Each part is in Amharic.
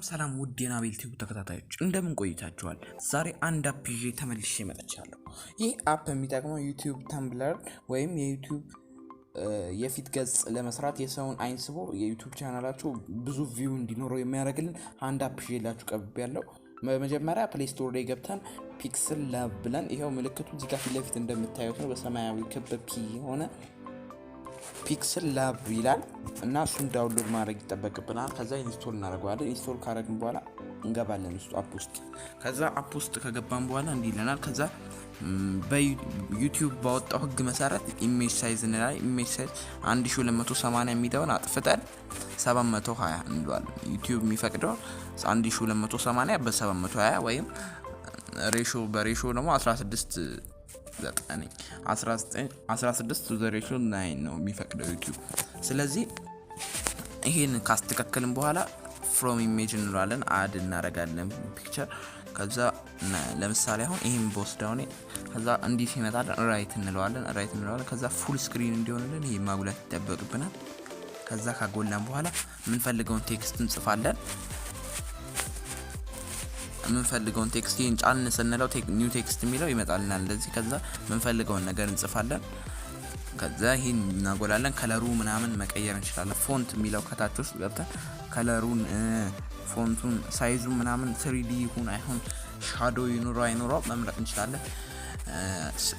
ሰላም ውድ የናቤል ቲዩብ ተከታታዮች እንደምን ቆይታችኋል? ዛሬ አንድ አፕ ይዤ ተመልሼ መጥቻለሁ። ይህ አፕ የሚጠቅመው ዩቲዩብ ተምብለር ወይም የዩቲዩብ የፊት ገጽ ለመስራት የሰውን አይን ስቦ የዩቲዩብ ቻናላችሁ ብዙ ቪው እንዲኖረው የሚያደርግልን አንድ አፕ ይዤላችሁ ቀርቤያለሁ። በመጀመሪያ ፕሌይ ስቶር ላይ ገብተን ፒክስል ላብ ብለን ይሄው ምልክቱ እዚህ ጋር ፊት ለፊት እንደምታዩት ነው። በሰማያዊ ክብ ፒ የሆነ ፒክስል ላብ ይላል እና እሱን ዳውንሎድ ማድረግ ይጠበቅብናል። ከዛ ኢንስቶል እናደርገዋለን። ኢንስቶል ካደረግን በኋላ እንገባለን አፕ ውስጥ። ከዛ አፕ ውስጥ ከገባን በኋላ እንዲህ ይለናል። ከዛ በዩቲዩብ ባወጣው ህግ መሰረት ኢሜጅ ሳይዝ ላይ ኢሜጅ ሳይዝ 1280 የሚለውን አጥፍተን 720 እንለዋለን። ዩቲዩብ የሚፈቅደው 1280 በ720 ወይም በሬሾ ደግሞ 16 to the ratio 9 ነው የሚፈቅደው ዩቲዩብ። ስለዚህ ይሄን ካስተካከልን በኋላ from image እንለዋለን፣ አድ እናደርጋለን ፒክቸር። ከዛ ለምሳሌ አሁን ይሄን ቦስ ዳውን ከዛ እንዲህ ሲመጣል ራይት እንለዋለን። ከዛ ፉል ስክሪን እንዲሆንልን ይሄ ማጉላት ይጠበቅብናል። ከዛ ካጎላን በኋላ የምንፈልገውን ቴክስት እንጽፋለን። የምንፈልገውን ቴክስት ጫን ስንለው ኒው ቴክስት የሚለው ይመጣልናል እንደዚህ። ከዛ የምንፈልገውን ነገር እንጽፋለን። ከዛ ይሄን እናጎላለን። ከለሩ ምናምን መቀየር እንችላለን። ፎንት የሚለው ከታች ውስጥ ገብተን ከለሩን ፎንቱን ሳይዙ ምናምን 3D ይሁን አይሁን ሻዶ ይኑረው አይኑረው መምረጥ እንችላለን።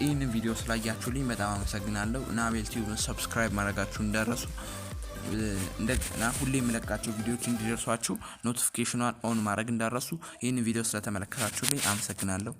ይህን ቪዲዮ ስላያችሁልኝ በጣም አመሰግናለሁ። ናቤል ቲዩብን ሰብስክራይብ ማድረጋችሁ እንዳትረሱ። እንደገና ሁሌ የምለቃቸው ቪዲዮዎች እንዲደርሷችሁ ኖቲፊኬሽኑን ኦን ማድረግ እንዳትረሱ። ይህን ቪዲዮ ስለተመለከታችሁልኝ አመሰግናለሁ።